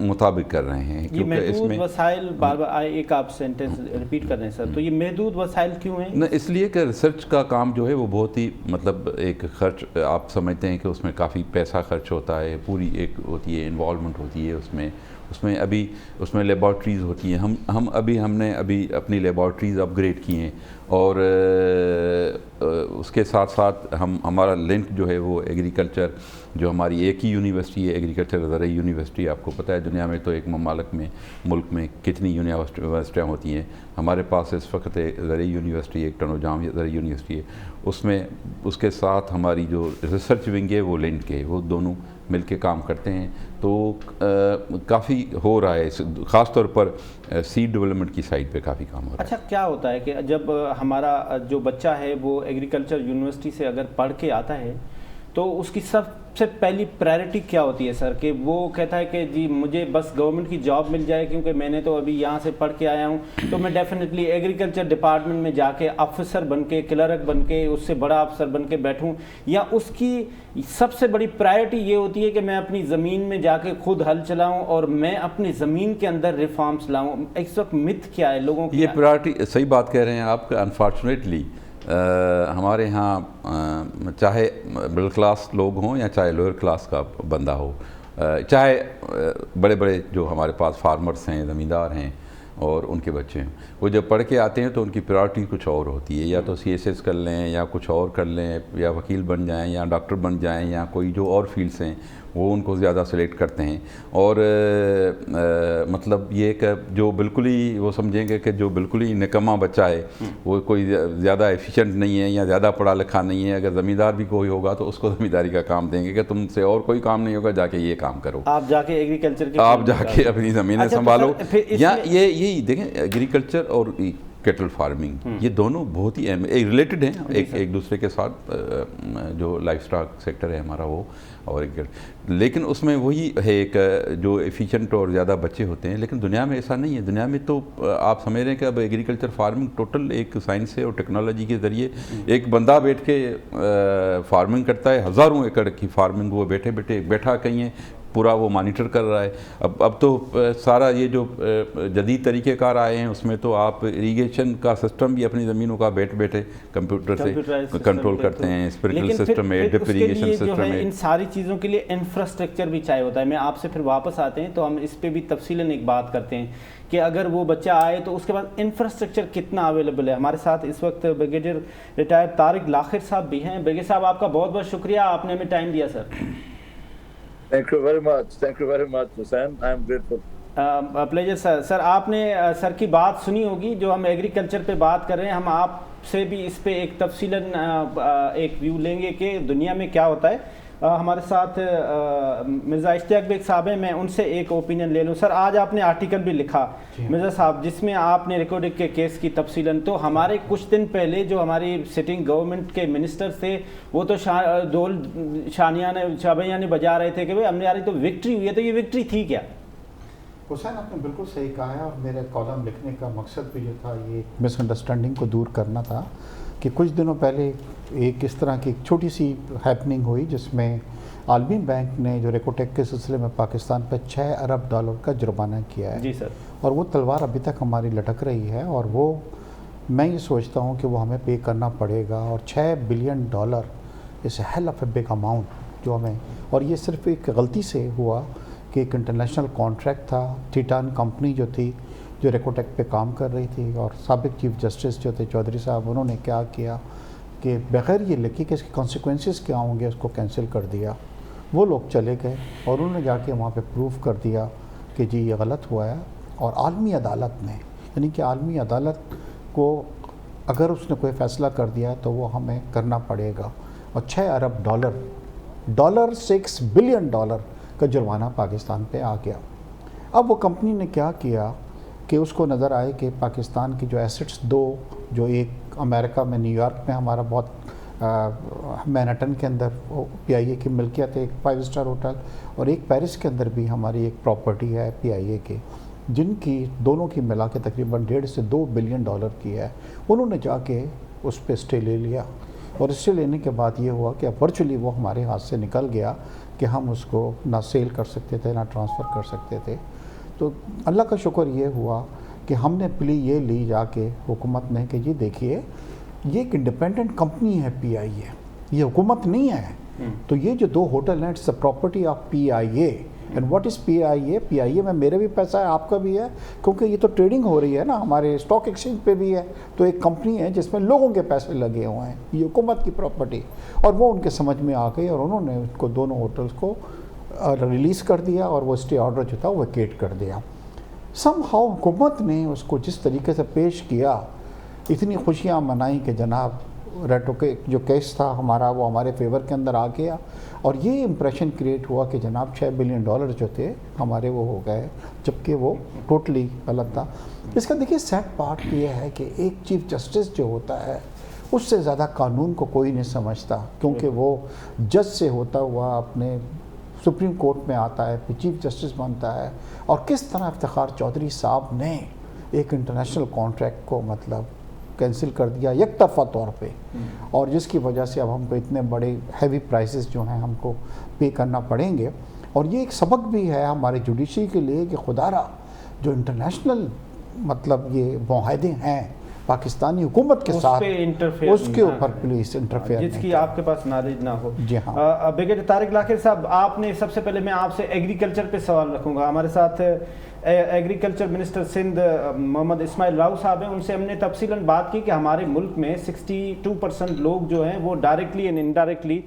مطابق کر رہے ہیں. یہ محدود وسائل، بار بار ایک آپ سینٹنس ریپیٹ کر رہے ہیں سر، تو یہ محدود وسائل کیوں ہیں؟ نہ اس لیے کہ ریسرچ کا کام جو ہے وہ بہت ہی مطلب ایک خرچ، آپ سمجھتے ہیں کہ اس میں کافی پیسہ خرچ ہوتا ہے، پوری ایک ہوتی ہے انوالومنٹ ہوتی ہے اس میں ابھی اس میں لیبارٹریز ہوتی ہیں. ہم نے ابھی اپنی لیبارٹریز اپ گریڈ کی ہیں، اور اس کے ساتھ ساتھ ہمارا لنک جو ہے وہ ایگریکلچر، جو ہماری ایک ہی یونیورسٹی ہے ایگریکلچر زرعی یونیورسٹی. آپ کو پتہ ہے دنیا میں تو ایک ملک میں کتنی یونیورسٹیاں ہوتی ہیں. ہمارے پاس اس وقت زرعی یونیورسٹی، ایک ٹنو جام زرعی یونیورسٹی ہے. اس کے ساتھ ہماری جو ریسرچ ونگ ہے وہ لنک ہے، وہ دونوں مل کے کام کرتے ہیں. تو کافی ہو رہا ہے، خاص طور پر سیڈ ڈیولپمنٹ کی سائڈ پہ کافی کام ہو رہا ہے. اچھا، کیا ہوتا ہے کہ جب ہمارا جو بچہ ہے وہ ایگریکلچر یونیورسٹی سے اگر پڑھ کے آتا ہے تو اس کی سب سے پہلی پرائرٹی کیا ہوتی ہے سر؟ کہ وہ کہتا ہے کہ جی مجھے بس گورنمنٹ کی جاب مل جائے، کیونکہ میں نے تو ابھی یہاں سے پڑھ کے آیا ہوں، تو میں ڈیفینیٹلی ایگریکلچر ڈپارٹمنٹ میں جا کے آفیسر بن کے، کلرک بن کے، اس سے بڑا افسر بن کے بیٹھوں، یا اس کی سب سے بڑی پرائرٹی یہ ہوتی ہے کہ میں اپنی زمین میں جا کے خود ہل چلاؤں اور میں اپنی زمین کے اندر ریفارمز لاؤں؟ اس وقت مت کیا ہے لوگوں کی؟ یہ پرائرٹی صحیح بات کہہ رہے ہیں آپ. انفارچونیٹلی ہمارے ہاں چاہے مڈل کلاس لوگ ہوں یا چاہے لوئر کلاس کا بندہ ہو، چاہے بڑے بڑے جو ہمارے پاس فارمرز ہیں، زمیندار ہیں اور ان کے بچے ہیں، وہ جب پڑھ کے آتے ہیں تو ان کی پرائرٹی کچھ اور ہوتی ہے. یا تو CSS کر لیں، یا کچھ اور کر لیں، یا وکیل بن جائیں، یا ڈاکٹر بن جائیں، یا کوئی جو اور فیلڈس ہیں وہ ان کو زیادہ سلیکٹ کرتے ہیں. اور مطلب یہ کہ جو بالکل ہی وہ سمجھیں گے کہ جو بالکل ہی نکما بچہ ہے، وہ کوئی زیادہ ایفیشینٹ نہیں ہے یا زیادہ پڑھا لکھا نہیں ہے، اگر زمیندار بھی کوئی ہوگا تو اس کو زمینداری کا کام دیں گے کہ تم سے اور کوئی کام نہیں ہوگا، جا کے یہ کام کرو، آپ جا کے ایگریکلچر کے، آپ جا کے اپنی زمینیں سنبھالو. یا یہی دیکھیں ایگریکلچر اور کیٹل فارمنگ یہ دونوں بہت ہی اہم ریلیٹڈ ہیں ایک دوسرے کے ساتھ. جو لائف سٹاک سیکٹر ہے ہمارا وہ، اور لیکن اس میں وہی ہے ایک جو ایفیشینٹ اور زیادہ بچے ہوتے ہیں. لیکن دنیا میں ایسا نہیں ہے. دنیا میں تو آپ سمجھ رہے ہیں کہ اب ایگریکلچر فارمنگ ٹوٹل ایک سائنس ہے اور ٹیکنالوجی کے ذریعے ایک بندہ بیٹھ کے فارمنگ کرتا ہے، ہزاروں ایکڑ کی فارمنگ وہ بیٹھا کہیں پورا وہ مانیٹر کر رہا ہے. اب تو سارا یہ جو جدید طریقے کار آئے ہیں اس میں تو آپ اریگیشن کا سسٹم بھی اپنی زمینوں کا بیٹھے کمپیوٹر سے کنٹرول کرتے ہیں. اسپرنکلر سسٹم ہے، ڈرپ اریگیشن سسٹم ہے. ان ساری چیزوں کے لیے انفراسٹرکچر بھی چاہیے ہوتا ہے. میں آپ سے پھر واپس آتے ہیں تو ہم اس پہ بھی تفصیلاً ایک بات کرتے ہیں کہ اگر وہ بچہ آئے تو اس کے بعد انفراسٹرکچر کتنا اویلیبل ہے. ہمارے ساتھ اس وقت بریگیڈیئر ریٹائر طارق لاخر صاحب بھی ہیں. بریگیڈیئر صاحب آپ کا بہت بہت شکریہ، آپ نے ہمیں ٹائم دیا sir. Thank you very much, Hussain. I am grateful. Pleasure sir آپ نے سر کی بات سنی ہوگی جو ہم ایگریکلچر پہ بات کر رہے ہیں. ہم آپ سے بھی اس پہ ایک تفصیلاً ایک ویو لیں گے کہ دنیا میں کیا ہوتا ہے. ہمارے ساتھ مرزا اشتیاق بیگ صاحب ہیں، میں ان سے ایک اوپینین لے لوں. سر آج آپ نے آرٹیکل بھی لکھا مرزا صاحب جس میں آپ نے ریکارڈنگ کے کیس کی تفصیلاً، تو ہمارے کچھ دن پہلے جو ہماری سٹنگ گورنمنٹ کے منسٹرز تھے وہ تو ڈول شابیاں نے بجا رہے تھے کہ بھئی ہم نے تو وکٹری ہوئی ہے. تو یہ وکٹری تھی کیا؟ حسین آپ نے بالکل صحیح کہا ہے، اور میرے کالم لکھنے کا مقصد بھی جو تھا یہ مس انڈرسٹینڈنگ کو دور کرنا تھا کہ کچھ دنوں پہلے ایک اس طرح کی ایک چھوٹی سی ہیپننگ ہوئی جس میں عالمی بینک نے جو ریکوٹیک کے سلسلے میں پاکستان پہ $6 ارب کا جرمانہ کیا ہے. جی سر. اور وہ تلوار ابھی تک ہماری لٹک رہی ہے، اور وہ میں یہ سوچتا ہوں کہ وہ ہمیں پے کرنا پڑے گا. اور $6 billion is hell of a big amount جو ہمیں، اور یہ صرف ایک غلطی سے ہوا کہ ایک انٹرنیشنل کانٹریکٹ تھا. ٹیٹان کمپنی جو تھی جو ریکوٹیک پہ کام کر رہی تھی، اور سابق چیف جسٹس جو تھے چودھری صاحب، انہوں نے کیا کیا کہ بغیر یہ لکھی کہ اس کے کانسیکوینسز کیا ہوں گے اس کو کینسل کر دیا. وہ لوگ چلے گئے اور انہوں نے جا کے وہاں پہ پروف کر دیا کہ جی یہ غلط ہوا ہے. اور عالمی عدالت نے، یعنی کہ عالمی عدالت کو اگر اس نے کوئی فیصلہ کر دیا تو وہ ہمیں کرنا پڑے گا. اور $6 ارب $6 بلین کا جرمانہ پاکستان پہ آ گیا. اب وہ کمپنی نے کیا کیا کہ اس کو نظر آئے کہ پاکستان کی جو ایسٹس دو، جو ایک امریکہ میں نیو یارک میں ہمارا بہت مینہٹن کے اندر PIA کی ملکیت ہے، ایک 5 اسٹار ہوٹل، اور ایک پیرس کے اندر بھی ہماری ایک پراپرٹی ہے PIA کی، جن کی دونوں کی ملا کے تقریباً $1.5 سے $2 بلین کی ہے. انہوں نے جا کے اس پہ اسٹے لے لیا، اور اسٹے لینے کے بعد یہ ہوا کہ ورچولی وہ ہمارے ہاتھ سے نکل گیا کہ ہم اس کو نہ سیل کر سکتے تھے نہ ٹرانسفر کر سکتے تھے. تو اللہ کا شکر یہ ہوا کہ ہم نے پلی یہ لی جا کے حکومت نے کہ جی دیکھیے یہ ایک انڈیپینڈنٹ کمپنی ہے پی آئی اے, یہ حکومت نہیں ہے. تو یہ جو 2 ہوٹل ہیں it's a property of P I A. And what is P I A? P I A میں میرے بھی پیسہ ہے, آپ کا بھی ہے, کیونکہ یہ تو ٹریڈنگ ہو رہی ہے نا, ہمارے اسٹاک ایکسچینج پہ بھی ہے. تو ایک کمپنی ہے جس میں لوگوں کے پیسے لگے ہوئے ہیں, یہ حکومت کی پراپرٹی. اور وہ ان کے سمجھ میں آ گئی اور انہوں نے اس کو دونوں ہوٹلس کو ریلیز کر دیا اور وہ اسٹے آرڈر جو تھا وہ ویکیٹ کر دیا. سم ہاؤ حکومت نے اس کو جس طریقے سے پیش کیا, اتنی خوشیاں منائیں کہ جناب ریٹو کے جو کیس تھا ہمارا وہ ہمارے فیور کے اندر آ گیا, اور یہ امپریشن کریٹ ہوا کہ جناب $6 بلین جو تھے ہمارے وہ ہو گئے, جبکہ وہ ٹوٹلی غلط تھا. اس کا دیکھیے سیڈ پارٹ یہ ہے کہ ایک چیف جسٹس جو ہوتا ہے اس سے زیادہ قانون کو کوئی نہیں سمجھتا, کیونکہ وہ جج سے ہوتا ہوا اپنے سپریم کورٹ میں آتا ہے, پھر چیف جسٹس بنتا ہے. اور کس طرح افتخار چودھری صاحب نے ایک انٹرنیشنل کانٹریکٹ کو مطلب کینسل کر دیا یک طرفہ طور پہ, اور جس کی وجہ سے اب ہم کو اتنے بڑے ہیوی پرائسز جو ہیں ہم کو پے کرنا پڑیں گے. اور یہ ایک سبق بھی ہے ہمارے جوڈیشری کے لیے کہ خدا را جو انٹرنیشنل مطلب یہ معاہدے ہیں پاکستانی حکومت کے ساتھ اس کے اوپر پلیز انٹرفیئر جس کی آپ کے پاس نالج نہ ہو. جی ہاں. بیگم طارق لاکر صاحب, آپ نے سب سے پہلے میں آپ سے ایگریکلچر پہ سوال رکھوں گا. ہمارے ساتھ ایگریکلچر منسٹر سندھ محمد اسماعیل راؤ صاحب ہیں, ان سے ہم نے تفصیلاً بات کی کہ ہمارے ملک میں 62% لوگ جو ہیں وہ ڈائریکٹلی اینڈ انڈائریکٹلی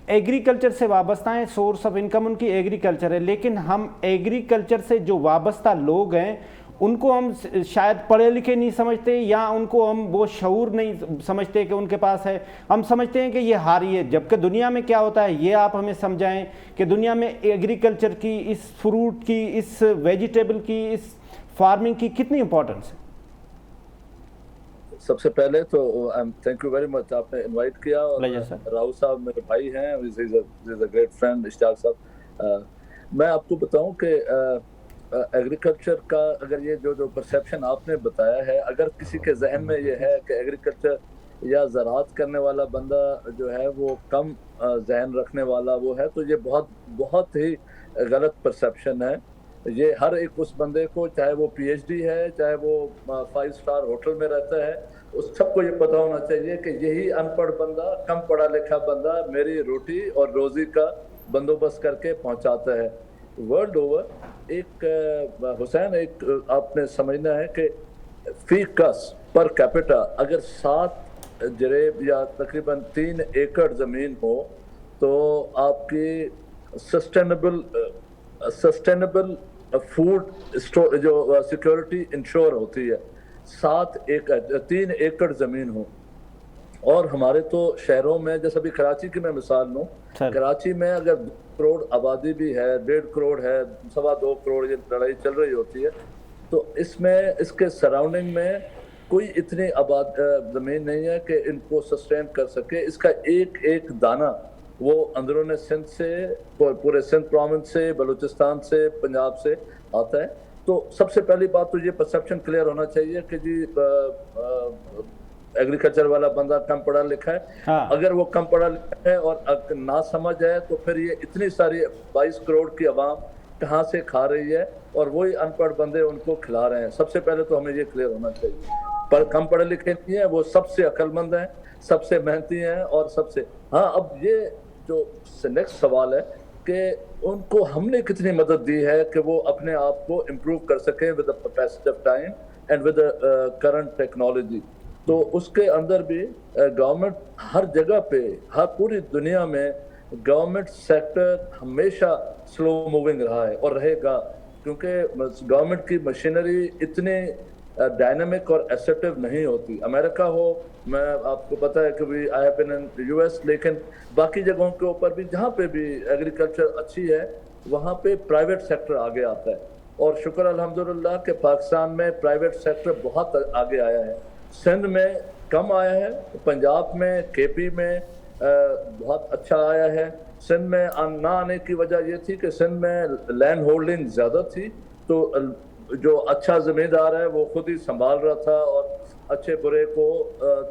ایگریکلچر سے وابستہ ہیں, سورس آف انکم ان کی ایگریکلچر ہے. لیکن ہم ایگریکلچر سے جو وابستہ لوگ ہیں ان کو ہم شاید پڑھے لکھے نہیں سمجھتے, یا ان کو ہم وہ شعور نہیں سمجھتے کہ ان کے پاس ہے. ہم سمجھتے ہیں کہ یہ ہاری ہے, جبکہ دنیا میں کیا ہوتا ہے یہ آپ ہمیں سمجھائیں کہ دنیا میں ایگریکلچر کی, اس فروٹ کی, اس ویجیٹیبل کی, اس فارمنگ کی کتنی امپورٹنس ہے. سب سے پہلے تو تھینک یو ویری مچ, آپ نے انوائٹ کیا. اور راؤ صاحب میرے بھائی ہیں, گریٹ فرینڈ اشتیاق صاحب. میں آپ کو بتاؤں کہ ایگریکلچر کا اگر یہ جو پرسیپشن آپ نے بتایا ہے, اگر کسی کے ذہن میں یہ ہے کہ ایگریکلچر یا زراعت کرنے والا بندہ جو ہے وہ کم ذہن رکھنے والا وہ ہے, تو یہ بہت بہت ہی غلط پرسیپشن ہے. یہ ہر ایک اس بندے کو, چاہے وہ پی ایچ ڈی ہے, چاہے وہ 5 اسٹار ہوٹل میں رہتا ہے, اس سب کو یہ پتہ ہونا چاہیے کہ یہی ان پڑھ بندہ, کم پڑھا لکھا بندہ میری روٹی اور روزی کا بندوبست کر کے پہنچاتا ہے. ورلڈ اوور ایک حسین, ایک آپ نے سمجھنا ہے کہ فی کس پر کیپٹا اگر 7 جریب یا تقریباً 3 ایکڑ زمین ہو تو آپ کی سسٹینیبل فوڈ جو سیکیورٹی انشور ہوتی ہے. 3 ایکڑ زمین ہو. اور ہمارے تو شہروں میں, جیسے ابھی کراچی کی میں مثال لوں, کراچی میں اگر 2 کروڑ آبادی بھی ہے, 1.5 کروڑ ہے, 2.25 کروڑ یہ لڑائی چل رہی ہوتی ہے, تو اس میں اس کے سراؤنڈنگ میں کوئی اتنی زمین نہیں ہے کہ ان کو سسٹین کر سکے. اس کا ایک ایک دانہ وہ اندرون سندھ سے, پورے سندھ پروونس سے, بلوچستان سے, پنجاب سے آتا ہے. تو سب سے پہلی بات تو یہ پرسیپشن کلیئر ہونا چاہیے کہ جی ایگریکلچر والا بندہ کم پڑھا لکھا ہے. اگر وہ کم پڑھا لکھا ہے اور نہ سمجھ ہے تو پھر یہ اتنی ساری 22 کروڑ کی عوام کہاں سے کھا رہی ہے, اور وہی ان پڑھ بندے ان کو کھلا رہے ہیں. سب سے پہلے تو ہمیں یہ کلیئر ہونا چاہیے. پر کم پڑھے لکھے نہیں ہیں, وہ سب سے عقل مند ہیں, سب سے محنتی ہیں, اور سب سے اب یہ جو نیکسٹ سوال ہے کہ ان کو ہم نے کتنی مدد دی ہے کہ وہ اپنے آپ کو امپروو کر سکیں with the passage of time and with the current technology. تو اس کے اندر بھی گورنمنٹ ہر جگہ پہ, ہر پوری دنیا میں گورنمنٹ سیکٹر ہمیشہ سلو موونگ رہا ہے اور رہے گا, کیونکہ گورنمنٹ کی مشینری اتنے ڈائنامک اور ایسرٹیو نہیں ہوتی. امریکہ ہو, میں آپ کو پتہ ہے کہ بھی I have been in U S, لیکن باقی جگہوں کے اوپر بھی جہاں پہ بھی ایگریکلچر اچھی ہے وہاں پہ پرائیویٹ سیکٹر آگے آتا ہے. اور شکر الحمدللہ کہ پاکستان میں پرائیویٹ سیکٹر بہت آگے آیا ہے. سندھ میں کم آیا ہے, پنجاب میں, کے پی میں بہت اچھا آیا ہے. سندھ میں نہ آنے کی وجہ یہ تھی کہ سندھ میں لینڈ ہولڈنگ زیادہ تھی, تو جو اچھا زمیندار ہے وہ خود ہی سنبھال رہا تھا اور اچھے برے کو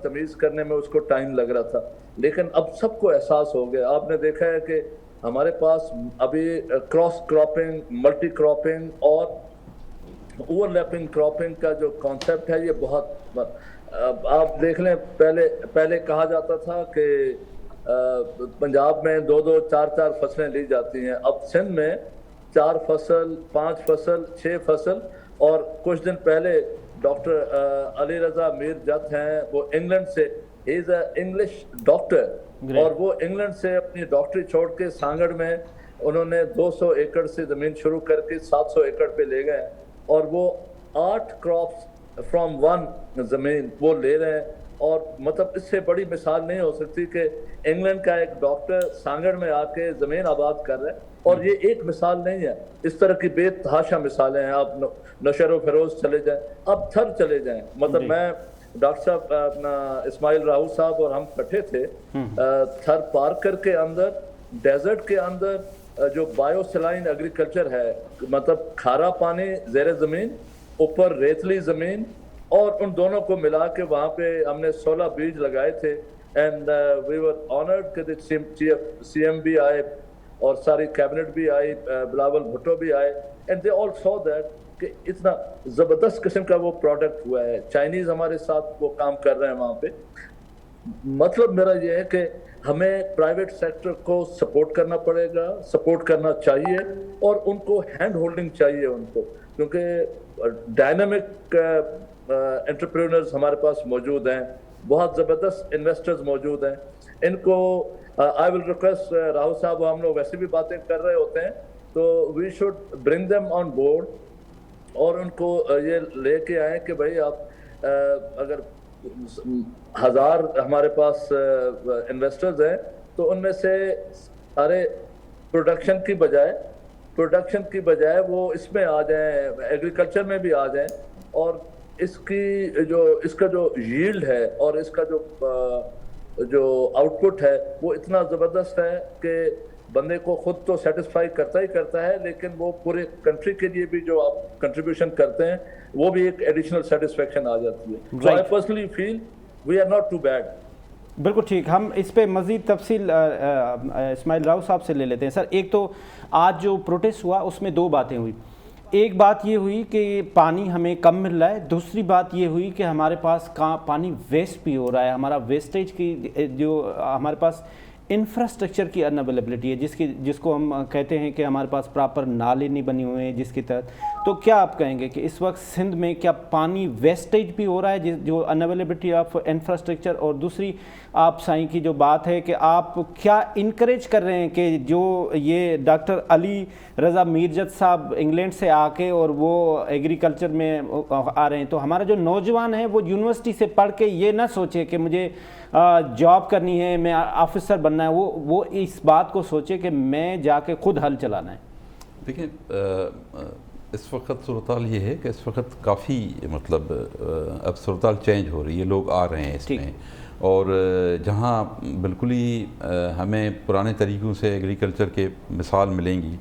تمیز کرنے میں اس کو ٹائم لگ رہا تھا. لیکن اب سب کو احساس ہو گیا. آپ نے دیکھا ہے کہ ہمارے پاس ابھی کراس کراپنگ، ملٹی کراپنگ اور اوور لیپنگ کراپنگ کا جو کانسیپٹ ہے یہ بہت، آپ دیکھ لیں پہلے کہا جاتا تھا کہ پنجاب میں 2-2 4-4 فصلیں لی جاتی ہیں، اب سندھ میں 4 فصل 5 فصل 6 فصل، اور کچھ دن پہلے ڈاکٹر علی رضا میر جت ہیں، وہ انگلینڈ سے، ہی از اے انگلش ڈاکٹر، اور وہ انگلینڈ سے اپنی ڈاکٹری چھوڑ کے سانگڑ میں انہوں نے 200 ایکڑ سے زمین شروع کر کے 700 ایکڑ پہ لے گئے، اور وہ 8 کراپس فرام 1 زمین وہ لے رہے ہیں، اور مطلب اس سے بڑی مثال نہیں ہو سکتی کہ انگلینڈ کا ایک ڈاکٹر سانگڑ میں آ کے زمین آباد کر رہے ہیں، اور یہ ایک مثال نہیں ہے، اس طرح کی بے تحاشا مثالیں ہیں، آپ نشر و فیروز چلے جائیں، اب تھر چلے جائیں، مطلب میں ڈاکٹر صاحب اپنا اسماعیل راہو صاحب اور ہم کٹھے تھے تھر پارکر کے اندر، ڈیزرٹ کے اندر، جو بایو سلائن ایگریکلچر ہے، مطلب کھارا پانی زیر زمین، اوپر ریتلی زمین، اور ان دونوں کو ملا کے وہاں پہ ہم نے 16 بیج لگائے تھے، اینڈ وی ور آنرڈ کہ سی ایم بھی آئے اور ساری کیبنٹ بھی آئی، بلاول بھٹو بھی آئے، and they all so that کہ اتنا زبردست قسم کا وہ پروڈکٹ ہوا ہے، چائنیز ہمارے ساتھ وہ کام کر رہے ہیں وہاں پہ۔ مطلب میرا یہ ہے کہ ہمیں پرائیویٹ سیکٹر کو سپورٹ کرنا پڑے گا، سپورٹ کرنا چاہیے، اور ان کو ہینڈ ہولڈنگ چاہیے ان کو، کیونکہ ڈائنامک انٹرپرینرز ہمارے پاس موجود ہیں، بہت زبردست انویسٹرز موجود ہیں، ان کو آئی ول ریکویسٹ راہو صاحب، ہم لوگ ویسے بھی باتیں کر رہے ہوتے ہیں، تو we should bring them on board, اور ان کو یہ لے کے آئیں کہ بھائی آپ اگر 1000 ہمارے پاس انویسٹرز ہیں تو ان میں سے سارے پروڈکشن کی بجائے وہ اس میں آ جائیں، ایگریکلچر میں بھی آ جائیں، اور اس کا جو ییلڈ ہے اور اس کا جو آؤٹ پٹ ہے وہ اتنا زبردست ہے کہ بندے کو خود تو سیٹسفائی کرتا ہے، لیکن وہ پورے کنٹری کے لیے بھی جو آپ کنٹریبیوشن کرتے ہیں وہ بھی ایک ایڈیشنل سیٹسفیکشن آ جاتی ہے۔ So I personally feel we are not too bad۔ بالکل ٹھیک، ہم اس پہ مزید تفصیل اسماعیل راؤ صاحب سے لے لیتے ہیں۔ سر، ایک تو آج جو پروٹیسٹ ہوا اس میں 2 باتیں ہوئی، ایک بات یہ ہوئی کہ پانی ہمیں کم مل رہا ہے، دوسری بات یہ ہوئی کہ ہمارے پاس پانی ویسٹ بھی ہو رہا ہے، ہمارا ویسٹیج کی جو ہمارے پاس انفراسٹرکچر کی ان اویلیبلٹی ہے، جس کو ہم کہتے ہیں کہ ہمارے پاس پراپر نالے نہیں بنے ہوئے ہیں جس کے تحت، تو کیا آپ کہیں گے کہ اس وقت سندھ میں کیا پانی ویسٹیج بھی ہو رہا ہے جو ان اویلیبلٹی آف انفراسٹرکچر، اور دوسری آپ سائیں کی جو بات ہے کہ آپ کیا انکریج کر رہے ہیں کہ جو یہ ڈاکٹر علی رضا میرجت صاحب انگلینڈ سے آ کے اور وہ ایگریکلچر میں آ رہے ہیں، تو ہمارا جو نوجوان ہے وہ یونیورسٹی سے پڑھ کے یہ نہ سوچے کہ مجھے جاب کرنی ہے، میں آفیسر بننا ہے، وہ اس بات کو سوچے کہ میں جا کے خود ہل چلانا ہے۔ دیکھیں، اس وقت صورتحال یہ ہے کہ اس وقت کافی مطلب اب صورتحال چینج ہو رہی ہے، لوگ آ رہے ہیں اس میں، اور جہاں بالکل ہی ہمیں پرانے طریقوں سے ایگریکلچر کے مثال ملیں گی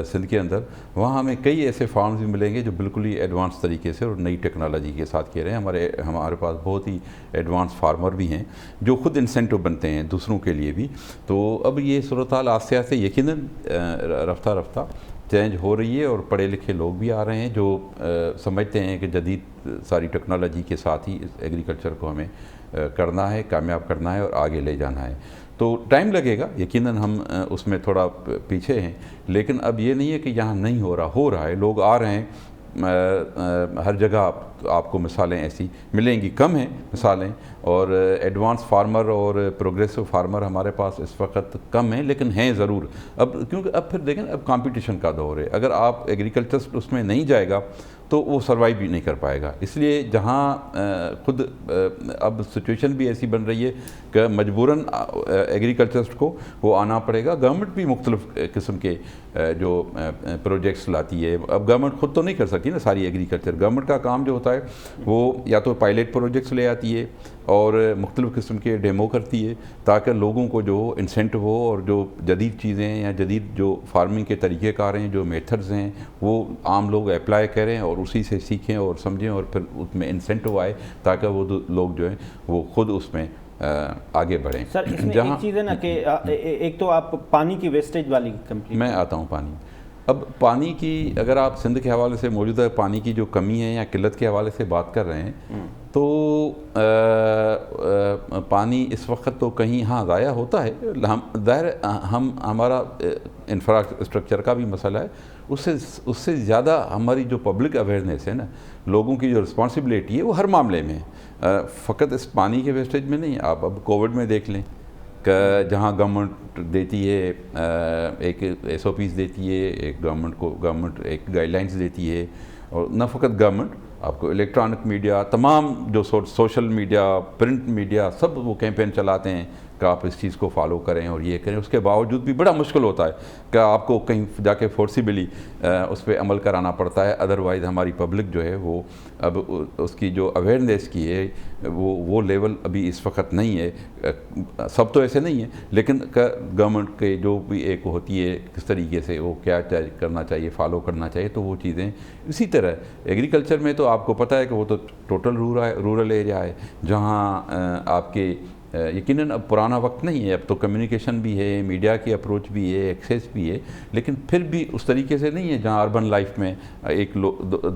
سندھ کے اندر، وہاں ہمیں کئی ایسے فارمز بھی ملیں گے جو بالکل ہی ایڈوانس طریقے سے اور نئی ٹیکنالوجی کے ساتھ کہہ رہے ہیں۔ ہمارے پاس بہت ہی ایڈوانس فارمر بھی ہیں جو خود انسینٹو بنتے ہیں دوسروں کے لیے بھی۔ تو اب یہ صورتحال آہستہ آہستہ یقیناً رفتہ رفتہ چینج ہو رہی ہے، اور پڑھے لکھے لوگ بھی آ رہے ہیں جو سمجھتے ہیں کہ جدید ساری ٹیکنالوجی کے ساتھ ہی ایگریکلچر کو ہمیں کرنا ہے، کامیاب کرنا ہے اور آگے لے جانا ہے۔ تو ٹائم لگے گا، یقیناً ہم اس میں تھوڑا پیچھے ہیں، لیکن اب یہ نہیں ہے کہ یہاں نہیں ہو رہا ہے، لوگ آ رہے ہیں، ہر جگہ آپ کو مثالیں ایسی ملیں گی، کم ہیں مثالیں، اور ایڈوانس فارمر اور پروگریسو فارمر ہمارے پاس اس وقت کم ہیں، لیکن ہیں ضرور اب، کیونکہ اب پھر دیکھیں اب کمپٹیشن کا دور ہے، اگر آپ ایگریکلچر اس میں نہیں جائے گا تو وہ سروائیو بھی نہیں کر پائے گا۔ اس لیے جہاں خود اب سچویشن بھی ایسی بن رہی ہے کہ مجبوراً ایگریکلچرسٹ کو وہ آنا پڑے گا، گورنمنٹ بھی مختلف قسم کے جو پروجیکٹس لاتی ہے، اب گورنمنٹ خود تو نہیں کر سکتی نا ساری ایگریکلچر، گورنمنٹ کا کام جو ہوتا ہے وہ یا تو پائلٹ پروجیکٹس لے آتی ہے اور مختلف قسم کے ڈیمو کرتی ہے تاکہ لوگوں کو جو انسینٹو ہو، اور جو جدید چیزیں یا جدید جو فارمنگ کے طریقے کار ہیں، جو میتھڈز ہیں، وہ عام لوگ اپلائی کریں اور اسی سے سیکھیں اور سمجھیں، اور پھر اس میں انسینٹو آئے تاکہ وہ لوگ جو ہیں وہ خود اس میں آگے بڑھیں. سر اس میں ایک چیز ہے نا کہ ایک تو آپ پانی کی ویسٹیج والی کمپلیٹ. میں آتا ہوں پانی. اب پانی کی اگر آپ سندھ کے حوالے سے موجودہ پانی کی جو کمی ہے یا قلت کے حوالے سے بات کر رہے ہیں تو پانی اس وقت تو کہیں ہاں ضائع ہوتا ہے. ظاہر ہمارا انفراسٹرکچر کا بھی مسئلہ ہے. اس سے زیادہ ہماری جو پبلک اویئرنیس ہے نا, لوگوں کی جو رسپانسبلٹی ہے وہ ہر معاملے میں فقط اس پانی کے ویسٹیج میں نہیں. آپ اب کووڈ میں دیکھ لیں کہ جہاں گورنمنٹ دیتی ہے ایک SOPs دیتی ہے, ایک گورنمنٹ ایک گائیڈ لائنس دیتی ہے, اور نہ فقط گورنمنٹ, آپ کو الیکٹرانک میڈیا, تمام جو سوشل میڈیا, پرنٹ میڈیا, سب وہ کیمپین چلاتے ہیں کہ آپ اس چیز کو فالو کریں اور یہ کریں. اس کے باوجود بھی بڑا مشکل ہوتا ہے کہ آپ کو کہیں جا کے فورسیبلی اس پہ عمل کرانا پڑتا ہے. ادروائز ہماری پبلک جو ہے وہ اب اس کی جو اویئرنیس کی ہے وہ لیول ابھی اس وقت نہیں ہے. سب تو ایسے نہیں ہیں, لیکن گورنمنٹ کے جو بھی ایک ہوتی ہے کس طریقے سے وہ کیا کرنا چاہیے, فالو کرنا چاہیے, تو وہ چیزیں اسی طرح. ایگریکلچر میں تو آپ کو پتہ ہے کہ وہ تو ٹوٹل رورل ایریا ہے جہاں آپ کے یقیناً اب پرانا وقت نہیں ہے, اب تو کمیونیکیشن بھی ہے, میڈیا کی اپروچ بھی ہے, ایکسیس بھی ہے, لیکن پھر بھی اس طریقے سے نہیں ہے جہاں اربن لائف میں ایک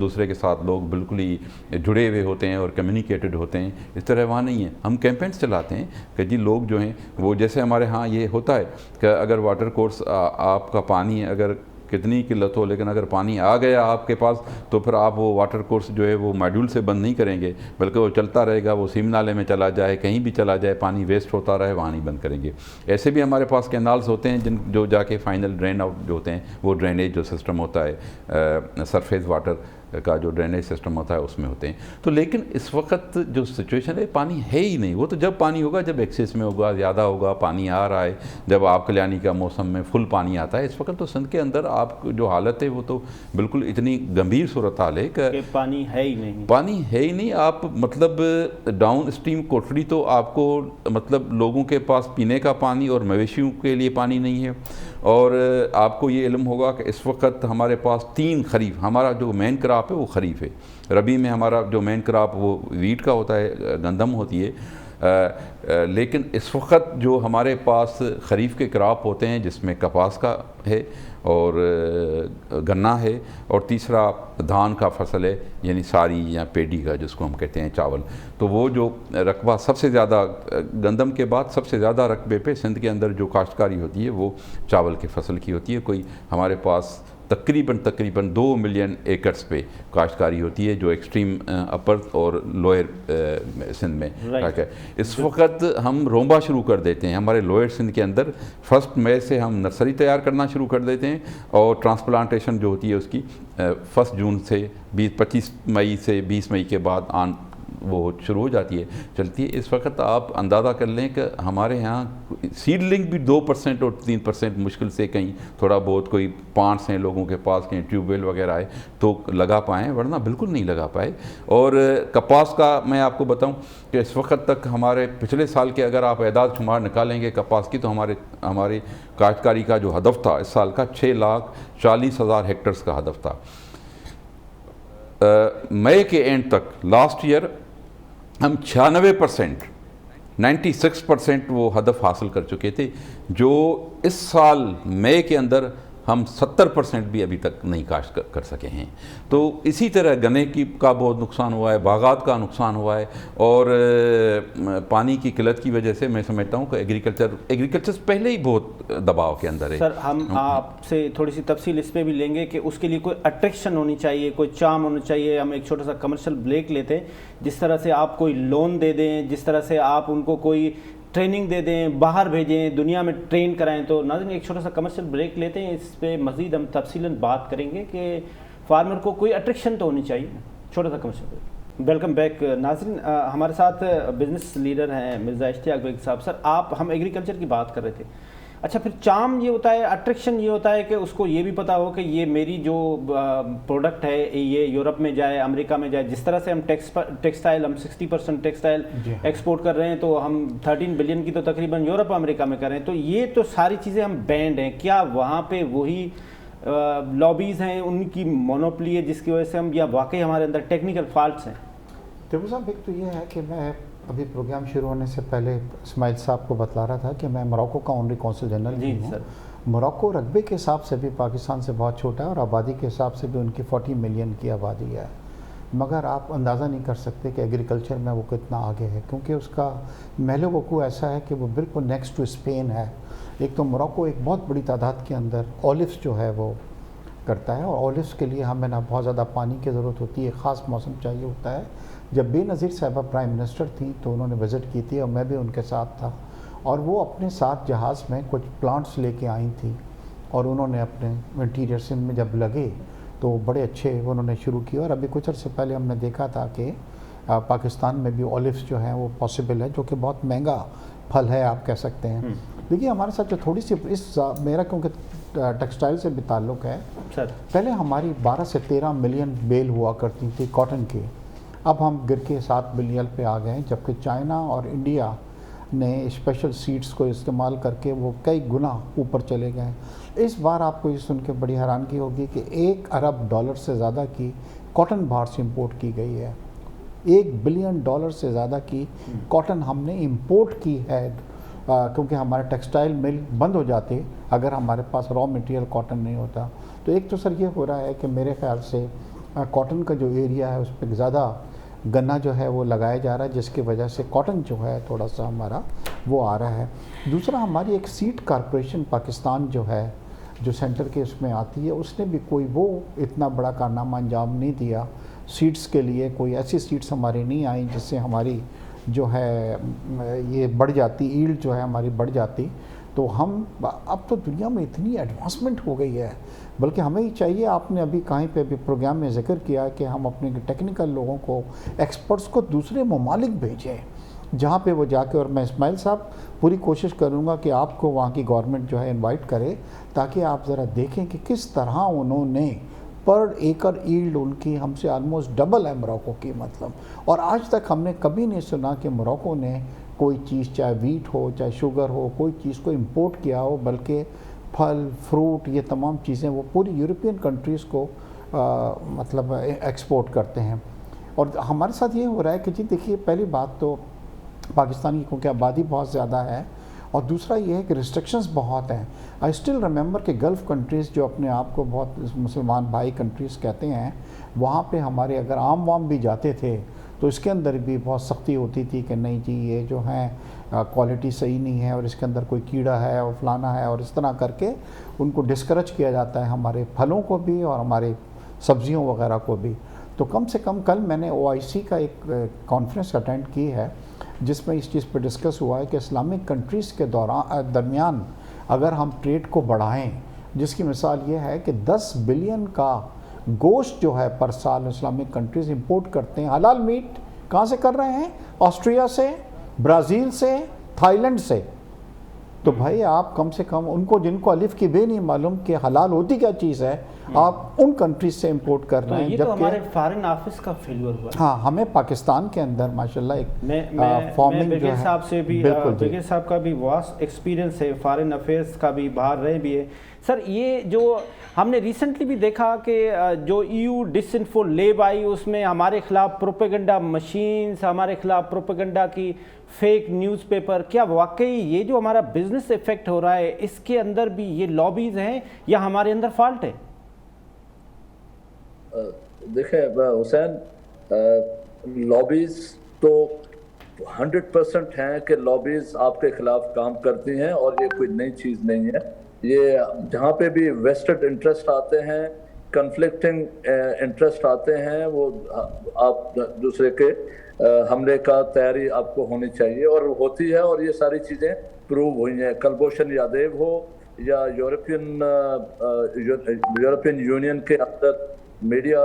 دوسرے کے ساتھ لوگ بالکل ہی جڑے ہوئے ہوتے ہیں اور کمیونیکیٹڈ ہوتے ہیں. اس طرح وہاں نہیں ہے. ہم کیمپینس چلاتے ہیں کہ جی لوگ جو ہیں وہ, جیسے ہمارے ہاں یہ ہوتا ہے کہ اگر واٹر کورس آپ کا پانی ہے اگر کتنی قلت ہو, لیکن اگر پانی آ گیا آپ کے پاس تو پھر آپ وہ واٹر کورس جو ہے وہ ماڈیول سے بند نہیں کریں گے, بلکہ وہ چلتا رہے گا. وہ سیم نالے میں چلا جائے, کہیں بھی چلا جائے, پانی ویسٹ ہوتا رہے, وہاں نہیں بند کریں گے. ایسے بھی ہمارے پاس کینالز ہوتے ہیں جو جا کے فائنل ڈرین آؤٹ جو ہوتے ہیں, وہ ڈرینیج جو سسٹم ہوتا ہے سرفیس واٹر کا جو ڈرینیج سسٹم ہوتا ہے اس میں ہوتے ہیں. تو لیکن اس وقت جو سچویشن ہے پانی ہے ہی نہیں. وہ تو جب پانی ہوگا جب ایکسیس میں ہوگا, زیادہ ہوگا, پانی آ رہا ہے, جب آپ کلیانی کا موسم میں فل پانی آتا ہے. اس وقت تو سندھ کے اندر آپ جو حالت ہے وہ تو بالکل اتنی گمبھیر صورتحال ہے کہ پانی ہے ہی نہیں. پانی ہے ہی نہیں. آپ مطلب ڈاؤن اسٹریم کوٹڑی تو آپ کو مطلب لوگوں کے پاس پینے کا پانی اور مویشیوں کے لیے پانی نہیں ہے. اور آپ کو یہ علم ہوگا کہ اس وقت ہمارے پاس 3 خریف, ہمارا جو مین کراپ ہے وہ خریف ہے. ربی میں ہمارا جو مین کراپ وہ ویٹ کا ہوتا ہے, گندم ہوتی ہے. لیکن اس وقت جو ہمارے پاس خریف کے کراپ ہوتے ہیں جس میں کپاس کا ہے اور گنا ہے, اور تیسرا دھان کا فصل ہے یعنی ساری یا پیڈی کا جس کو ہم کہتے ہیں چاول. تو وہ جو رقبہ سب سے زیادہ گندم کے بعد سب سے زیادہ رقبے پہ سندھ کے اندر جو کاشتکاری ہوتی ہے وہ چاول کے فصل کی ہوتی ہے. کوئی ہمارے پاس تقریباً 2 ملین ایکڑز پہ کاشتکاری ہوتی ہے جو ایکسٹریم اپر اور لوئر سندھ میں. اس وقت ہم رومبا شروع کر دیتے ہیں ہمارے لوئر سندھ کے اندر. 1 مئی سے ہم نرسری تیار کرنا شروع کر دیتے ہیں, اور ٹرانسپلانٹیشن جو ہوتی ہے اس کی 1 جون سے 25 مئی سے 20 مئی کے بعد وہ شروع ہو جاتی ہے, چلتی ہے. اس وقت آپ اندازہ کر لیں کہ ہمارے ہاں سیڈلنگ بھی 2% اور 3% مشکل سے, کہیں تھوڑا بہت کوئی پانٹس ہیں لوگوں کے پاس, کہیں ٹیوب ویل وغیرہ ہے تو لگا پائیں, ورنہ بالکل نہیں لگا پائے. اور کپاس کا میں آپ کو بتاؤں کہ اس وقت تک ہمارے پچھلے سال کے اگر آپ اعداد شمار نکالیں گے کپاس کی تو ہماری کاشتکاری کا جو ہدف تھا اس سال کا 6,40,000 ہیکٹرز کا ہدف تھا. مئی کے اینڈ تک لاسٹ ایئر ہم 96% وہ ہدف حاصل کر چکے تھے, جو اس سال مئی کے اندر ہم 70% بھی ابھی تک نہیں کاشت کر سکے ہیں. تو اسی طرح گنے کا بہت نقصان ہوا ہے, باغات کا نقصان ہوا ہے, اور پانی کی قلت کی وجہ سے میں سمجھتا ہوں کہ ایگریکلچر پہلے ہی بہت دباؤ کے اندر ہے. سر ہم آپ سے تھوڑی سی تفصیل اس پہ بھی لیں گے کہ اس کے لیے کوئی اٹریکشن ہونی چاہیے, کوئی چارم ہونا چاہیے. ہم ایک چھوٹا سا کمرشل بریک لیتے ہیں. جس طرح سے آپ کوئی لون دے دیں, جس طرح سے آپ ان کو کوئی ٹریننگ دے دیں, باہر بھیجیں, دنیا میں ٹرین کرائیں. تو ناظرین ایک چھوٹا سا کمرشل بریک لیتے ہیں, اس پہ مزید ہم تفصیلاً بات کریں گے کہ فارمر کو کوئی اٹریکشن تو ہونی چاہیے. چھوٹا سا کمرشل بریک. ویلکم بیک ناظرین, ہمارے ساتھ بزنس لیڈر ہیں مرزا اشتیاق بیگ صاحب. سر ہم ایگریکلچر کی بات کر رہے تھے. اچھا, پھر چارم یہ ہوتا ہے, اٹریکشن یہ ہوتا ہے کہ اس کو یہ بھی پتا ہو کہ یہ میری جو پروڈکٹ ہے یہ یورپ میں جائے, امریکہ میں جائے. جس طرح سے ہم ٹیکسٹائل, ہم 60% ٹیکسٹائل ایکسپورٹ کر رہے ہیں, تو ہم 13 بلین کی تو تقریباً یورپ امریکہ میں کر رہے ہیں. تو یہ تو ساری چیزیں ہم بینڈ ہیں. کیا وہاں پہ وہی لابیز ہیں, ان کی مونوپلی ہے جس کی وجہ سے ہم, یا واقعی ہمارے اندر ٹیکنیکل فالٹس ہیں؟ دیکھو صاحب, ایک تو یہ ہے کہ میں ابھی پروگرام شروع ہونے سے پہلے اسماعیل صاحب کو بتلا رہا تھا کہ میں موراکو کا آنری کونسل جنرل جی ہوں. سر. موراکو رقبے کے حساب سے بھی پاکستان سے بہت چھوٹا ہے اور آبادی کے حساب سے بھی ان کی 40 ملین کی آبادی ہے، مگر آپ اندازہ نہیں کر سکتے کہ ایگریکلچر میں وہ کتنا آگے ہے، کیونکہ اس کا محل وقوع ایسا ہے کہ وہ بالکل نیکسٹ ٹو اسپین ہے. ایک تو موراکو ایک بہت بڑی تعداد کے اندر اولیوس جو ہے وہ کرتا ہے، اور اولیوس کے لیے ہمیں نہ بہت زیادہ پانی کی ضرورت ہوتی ہے، خاص موسم چاہیے ہوتا ہے. جب بے نظیر صاحبہ پرائم منسٹر تھیں تو انہوں نے وزٹ کی تھی اور میں بھی ان کے ساتھ تھا، اور وہ اپنے ساتھ جہاز میں کچھ پلانٹس لے کے آئی تھیں اور انہوں نے اپنے انٹیریئر سندھ میں جب لگے تو بڑے اچھے انہوں نے شروع کیا. اور ابھی کچھ عرصے پہلے ہم نے دیکھا تھا کہ پاکستان میں بھی اولیوس جو ہیں وہ پاسبل ہے، جو کہ بہت مہنگا پھل ہے آپ کہہ سکتے ہیں. دیکھیے ہمارے ساتھ جو تھوڑی سی میرا کیونکہ ٹیکسٹائل سے بھی تعلق ہے سر، پہلے ہماری 12 سے 13 ملین بیل ہوا کرتی تھی کاٹن کی، اب ہم گر کے 7 ملین پہ آ گئے، جبکہ چائنا اور انڈیا نے اسپیشل سیڈز کو استعمال کر کے وہ کئی گنا اوپر چلے گئے. اس بار آپ کو یہ سن کے بڑی حیرانگی ہوگی کہ $1 ارب سے زیادہ کی کاٹن باہر سے امپورٹ کی گئی ہے. $1 بلین سے زیادہ کی کاٹن ہم نے امپورٹ کی ہے، کیونکہ ہمارے ٹیکسٹائل مل بند ہو جاتے اگر ہمارے پاس را مٹیریل کاٹن نہیں ہوتا. تو ایک تو سر یہ ہو رہا ہے کہ میرے خیال سے کاٹن کا جو ایریا ہے اس پہ زیادہ گنا جو ہے وہ لگایا جا رہا ہے، جس کی وجہ سے کاٹن جو ہے تھوڑا سا ہمارا وہ آ رہا ہے. دوسرا ہماری ایک سیڈ کارپوریشن پاکستان جو ہے جو سینٹر کے اس میں آتی ہے، اس نے بھی کوئی وہ اتنا بڑا کارنامہ انجام نہیں دیا. سیڈز کے لیے کوئی ایسی سیڈز ہماری نہیں آئیں جس سے ہماری جو ہے یہ بڑھ جاتی، ایلڈ جو ہے ہماری بڑھ جاتی. تو ہم اب تو دنیا میں اتنی ایڈوانسمنٹ ہو گئی ہے، بلکہ ہمیں ہی چاہیے، آپ نے ابھی کہیں پہ بھی پروگرام میں ذکر کیا کہ ہم اپنے ٹیکنیکل لوگوں کو، ایکسپرٹس کو دوسرے ممالک بھیجیں جہاں پہ وہ جا کے، اور میں اسماعیل صاحب پوری کوشش کروں گا کہ آپ کو وہاں کی گورنمنٹ جو ہے انوائٹ کرے تاکہ آپ ذرا دیکھیں کہ کس طرح انہوں نے پر ایکر ایلڈ ان کی ہم سے آلموسٹ ڈبل ہے موراکو کی مطلب. اور آج تک ہم نے کبھی نہیں سنا کہ موراکو نے کوئی چیز چاہے ویٹ ہو چاہے شوگر ہو کوئی چیز کو امپورٹ کیا ہو، بلکہ پھل فروٹ یہ تمام چیزیں وہ پوری یورپین کنٹریز کو مطلب ایکسپورٹ کرتے ہیں. اور ہمارے ساتھ یہ ہو رہا ہے کہ جی دیکھیے پہلی بات تو پاکستان کی کیونکہ آبادی بہت زیادہ ہے، اور دوسرا یہ ہے کہ ریسٹرکشنز بہت ہیں. آئی اسٹل ریممبر کہ گلف کنٹریز جو اپنے آپ کو بہت مسلمان بھائی کنٹریز کہتے ہیں، وہاں پہ ہمارے اگر عام وام بھی جاتے تھے تو اس کے اندر بھی بہت سختی ہوتی تھی کہ نہیں جی یہ جو ہیں کوالٹی صحیح نہیں ہے اور اس کے اندر کوئی کیڑا ہے اور فلانا ہے، اور اس طرح کر کے ان کو ڈسکریج کیا جاتا ہے، ہمارے پھلوں کو بھی اور ہمارے سبزیوں وغیرہ کو بھی. تو کم سے کم کل میں نے OIC کا ایک کانفرنس اٹینڈ کی ہے جس میں اس چیز پہ ڈسکس ہوا ہے کہ اسلامک کنٹریز کے درمیان اگر ہم ٹریڈ کو بڑھائیں، جس کی مثال یہ ہے کہ 10 بلین کا گوشت جو ہے پر سال اسلامک کنٹریز امپورٹ کرتے ہیں. حلال میٹ کہاں سے کر رہے ہیں؟ آسٹریا سے، برازیل سے، تھائی لینڈ سے. تو بھائی آپ کم سے کم ان کو جن کو الف کی بے نہیں معلوم کہ حلال ہوتی کیا چیز ہے، آپ ان کنٹریز سے امپورٹ کر رہے ہیں. یہ تو ہمارے فارن آفس کا فیلور ہوا. ہاں ہمیں پاکستان کے اندر ماشاءاللہ ایک فارمنگ جو ہے صاحب سے بھی بگے صاحب کا بھی واسٹ ایکسپیرینس ہے، فارن افیئرس کا بھی باہر رہے بھی ہے. سر یہ جو ہم نے ریسنٹلی بھی دیکھا کہ جو EU ڈسانفو لیب آئی اس میں ہمارے خلاف پروپیگنڈا مشینز، ہمارے خلاف پروپیگنڈا کی فیک نیوز پیپر، کیا واقعی یہ جو ہمارا بزنس افیکٹ ہو رہا ہے اس کے اندر بھی یہ لابیز ہیں یا ہمارے اندر فالٹ ہے؟ دیکھیں حسین، لابیز تو 100% ہیں کہ لابیز آپ کے خلاف کام کرتی ہیں، اور یہ کوئی نئی چیز نہیں ہے. یہ جہاں پہ بھی ویسٹڈ انٹرسٹ آتے ہیں، کنفلکٹنگ انٹرسٹ آتے ہیں، وہ آپ دوسرے کے حملے کا تیاری آپ کو ہونی چاہیے اور ہوتی ہے. اور یہ ساری چیزیں پروو ہوئی ہیں. کلبھوشن یادیو ہو یا یورپین یونین کے اندر میڈیا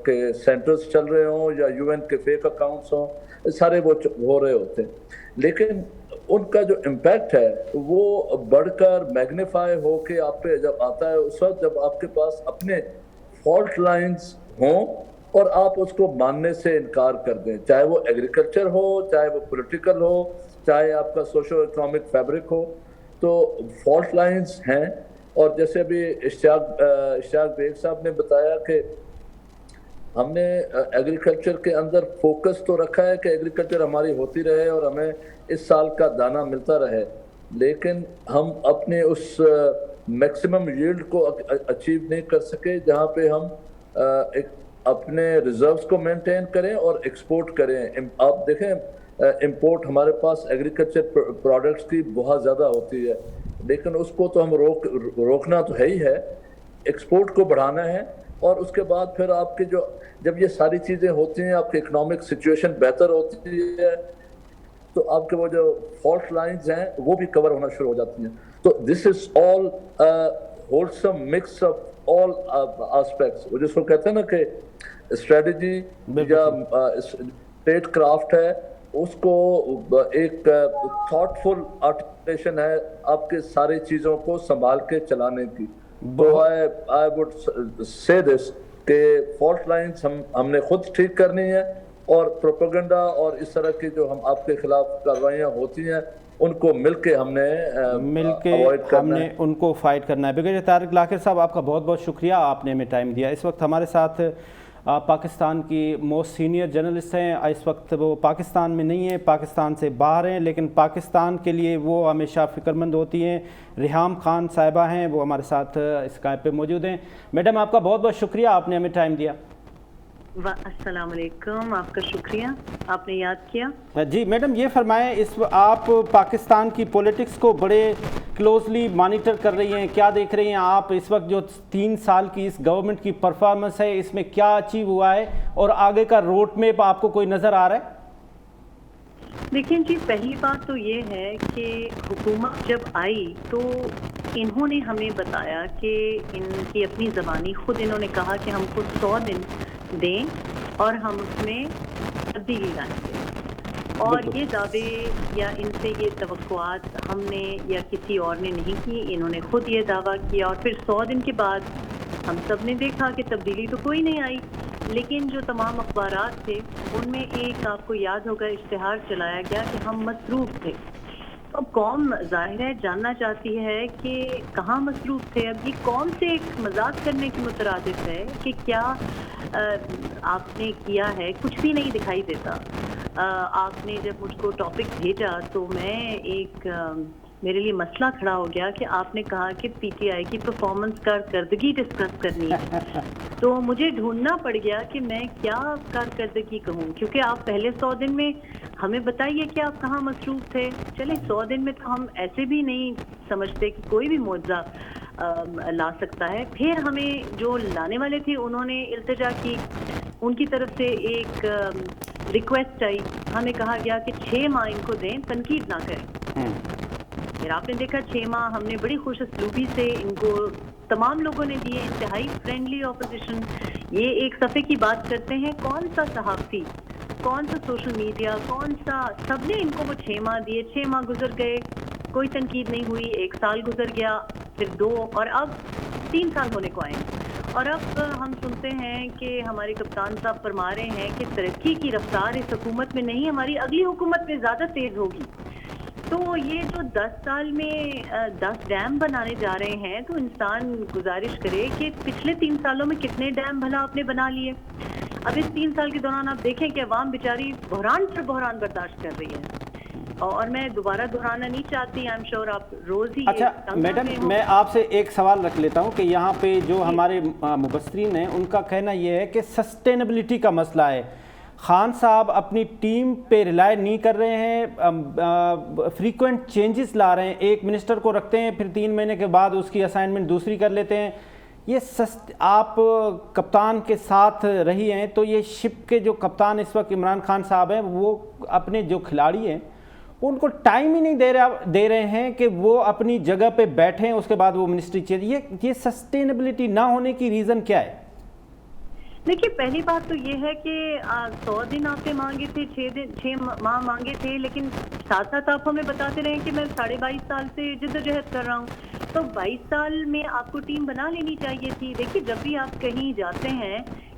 کے سینٹرز چل رہے ہوں یا UN کے فیک اکاؤنٹس ہوں، سارے وہ ہو رہے ہوتے ہیں. لیکن ان کا جو امپیکٹ ہے وہ بڑھ کر میگنیفائی ہو کے آپ پہ جب آتا ہے اس وقت جب آپ کے پاس اپنے فالٹ لائنز ہوں اور آپ اس کو ماننے سے انکار کر دیں، چاہے وہ ایگریکلچر ہو، چاہے وہ پولیٹیکل ہو، چاہے آپ کا سوشو اکنامک فیبرک ہو. تو فالٹ لائنز ہیں. اور جیسے ابھی اشتیاق بیگ صاحب نے بتایا کہ ہم نے ایگریکلچر کے اندر فوکس تو رکھا ہے کہ ایگریکلچر ہماری ہوتی رہے اور ہمیں اس سال کا دانہ ملتا رہے، لیکن ہم اپنے اس میکسیمم ییلڈ کو اچیو نہیں کر سکے جہاں پہ ہم اپنے ریزروز کو مینٹین کریں اور ایکسپورٹ کریں۔ آپ دیکھیں امپورٹ ہمارے پاس ایگریکلچر پروڈکٹس کی بہت زیادہ ہوتی ہے، لیکن اس کو تو ہم روکنا تو ہے ہی ہے، ایکسپورٹ کو بڑھانا ہے، اور اس کے بعد پھر آپ کے جب یہ ساری چیزیں ہوتی ہیں، آپ کی اکنامک سچویشن بہتر ہوتی ہے، تو آپ کے وہ جو فالٹ لائنز ہیں وہ بھی کور ہونا شروع ہو جاتی ہیں۔ تو this is all wholesome mix of all aspects, وہ جس کو کہتے ہیں نا کہ اسٹریٹجی یا اسٹیٹ کرافٹ ہے، اس کو ایک تھاٹ فل آرٹیکولیشن ہے آپ کے ساری چیزوں کو سنبھال کے چلانے کی۔ تو آئی وڈ سے دس کہ فالٹ لائنز ہم نے خود ٹھیک کرنی ہے، اور پروپیگنڈا اور اس طرح کی جو ہم آپ کے خلاف کارروائیاں ہوتی ہیں ان کو مل کے ہم نے ان کو فائٹ کرنا ہے۔ بغیر طارق لاکر صاحب، آپ کا بہت بہت شکریہ، آپ نے ہمیں ٹائم دیا۔ اس وقت ہمارے ساتھ پاکستان کی موسٹ سینئر جرنلسٹ ہیں، اس وقت وہ پاکستان میں نہیں ہیں، پاکستان سے باہر ہیں، لیکن پاکستان کے لیے وہ ہمیشہ فکر مند ہوتی ہیں۔ ریحام خان صاحبہ ہیں، وہ ہمارے ساتھ اسکائپ پہ موجود ہیں۔ میڈم، آپ کا بہت بہت شکریہ، آپ نے ہمیں ٹائم دیا۔ السلام علیکم، آپ کا شکریہ، آپ نے یاد کیا۔ جی میڈم، یہ فرمائیں، آپ پاکستان کی پولیٹکس کو بڑے کلوزلی مانیٹر کر رہی ہیں، کیا دیکھ رہی ہیں آپ اس وقت جو 3 سال کی اس گورنمنٹ کی پرفارمنس ہے، اس میں کیا اچیو ہوا ہے اور آگے کا روڈ میپ آپ کو کوئی نظر آ رہا ہے؟ دیکھیں جی، پہلی بات تو یہ ہے کہ حکومت جب آئی تو انہوں نے ہمیں بتایا کہ ان کی اپنی زبانی خود انہوں نے کہا کہ ہم کو 100 دن دیں اور ہم اس میں تبدیلی لائیں گے، اور یہ دعوے یا ان سے یہ توقعات ہم نے یا کسی اور نے نہیں کی، انہوں نے خود یہ دعویٰ کیا، اور پھر 100 دن کے بعد ہم سب نے دیکھا کہ تبدیلی تو کوئی نہیں آئی۔ لیکن جو تمام اخبارات تھے ان میں ایک، آپ کو یاد ہوگا، اشتہار چلایا گیا کہ ہم مصروف تھے۔ اب قوم ظاہر ہے جاننا چاہتی ہے کہ کہاں مصروف تھے۔ اب یہ قوم سے ایک مذاق کرنے کی مترادف ہے کہ کیا آپ نے کیا ہے، کچھ بھی نہیں دکھائی دیتا۔ آپ نے جب مجھ کو ٹاپک بھیجا تو میرے لیے مسئلہ کھڑا ہو گیا کہ آپ نے کہا کہ پی ٹی آئی کی پرفارمنس کارکردگی ڈسکس کرنی ہے، تو مجھے ڈھونڈنا پڑ گیا کہ میں کیا کارکردگی کہوں، کیونکہ آپ پہلے 100 دن میں ہمیں بتائیے کہ آپ کہاں مصروف تھے۔ چلیں 100 دن میں تو ہم ایسے بھی نہیں سمجھتے کہ کوئی بھی معجزہ لا سکتا ہے۔ پھر ہمیں جو لانے والے تھے انہوں نے التجا کی، ان کی طرف سے ایک ریکویسٹ آئی، ہمیں کہا گیا کہ 6 ماہ ان کو دیں، تنقید نہ کریں۔ پھر آپ نے دیکھا 6 ماہ ہم نے بڑی خوش اسلوبی سے ان کو تمام لوگوں نے دیے، انتہائی فرینڈلی اپوزیشن۔ یہ ایک صفحے کی بات کرتے ہیں، کون سا صحافی، کون سا سوشل میڈیا، کون سا، سب نے ان کو وہ 6 ماہ دیے۔ 6 ماہ گزر گئے، کوئی تنقید نہیں ہوئی، 1 سال گزر گیا، پھر 2، اور اب 3 سال ہونے کو آئے۔ اور اب ہم سنتے ہیں کہ ہمارے کپتان صاحب فرما رہے ہیں کہ ترقی کی رفتار اس حکومت میں نہیں، ہماری اگلی حکومت میں زیادہ تیز ہوگی۔ تو یہ جو 10 سال میں 10 ڈیم بنانے جا رہے ہیں، تو انسان گزارش کرے کہ پچھلے 3 سالوں میں کتنے ڈیم بھلا آپ نے بنا لیے۔ اب اس 3 سال کے دوران آپ دیکھیں کہ عوام بیچاری بحران پر بحران برداشت کر رہی ہے، اور میں دوبارہ دہرانا نہیں چاہتی، آئی ایم شیور آپ روز ہی۔ اچھا میڈم، میں آپ سے ایک سوال رکھ لیتا ہوں کہ یہاں پہ جو ہمارے مبصرین ہیں ان کا کہنا یہ ہے کہ سسٹینیبلٹی کا مسئلہ ہے۔ خان صاحب اپنی ٹیم پہ ریلائی نہیں کر رہے ہیں، فریکوینٹ چینجز لا رہے ہیں، ایک منسٹر کو رکھتے ہیں، پھر 3 مہینے کے بعد اس کی اسائنمنٹ دوسری کر لیتے ہیں۔ یہ آپ کپتان کے ساتھ رہی ہیں، تو یہ شپ کے جو کپتان اس وقت عمران خان صاحب ہیں، وہ اپنے جو کھلاڑی ہیں ان کو ٹائم ہی نہیں دے رہے ہیں کہ وہ اپنی جگہ پہ بیٹھیں، اس کے بعد وہ منسٹری چینج۔ یہ سسٹینیبلٹی نہ ہونے کی ریزن کیا ہے؟ دیکھیے، پہلی بات تو یہ ہے کہ 100 دن آپ نے مانگے تھے، 6 ماہ مانگے تھے، لیکن ساتھ ساتھ آپ ہمیں بتاتے رہے کہ میں 22.5 سال سے جدوجہد کر رہا ہوں۔ تو 22 سال میں آپ کو ٹیم بنا لینی چاہیے تھی۔ دیکھیے، جب بھی آپ کہیں جاتے ہیں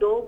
2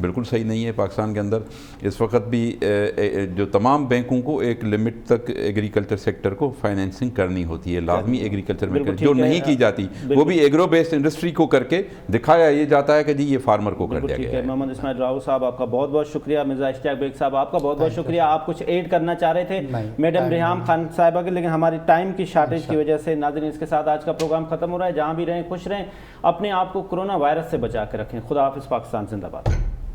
بالکل صحیح نہیں ہے. پاکستان کے اندر اس وقت بھی جو تمام بینکوں کو ایک لمٹ تک ایگریکلچر سیکٹر کو فائنینسنگ کرنی ہوتی ہے, لازمی ایگریکلچر میں جو نہیں کی جاتی وہ بھی ایگرو بیسڈ انڈسٹری کو کر کے دکھایا یہ جاتا ہے کہ جی یہ فارمر کو کر دیا گیا ہے. محمد اسماعیل راؤ صاحب آپ کا بہت بہت شکریہ. مرزا اشتیاق بیگ صاحب آپ کا بہت بہت شکریہ. آپ کچھ ایڈ کرنا چاہ رہے تھے میڈم ریحام خان صاحبہ کے, لیکن ہماری ٹائم کی شارٹیج کی وجہ سے ناظرین اس کے ساتھ آج کا پروگرام ختم ہو رہا ہے. جہاں بھی رہیں خوش رہیں, اپنے آپ کو کرونا وائرس سے بچا کے رکھیں. خدا حافظ. پاکستان زندہ باد.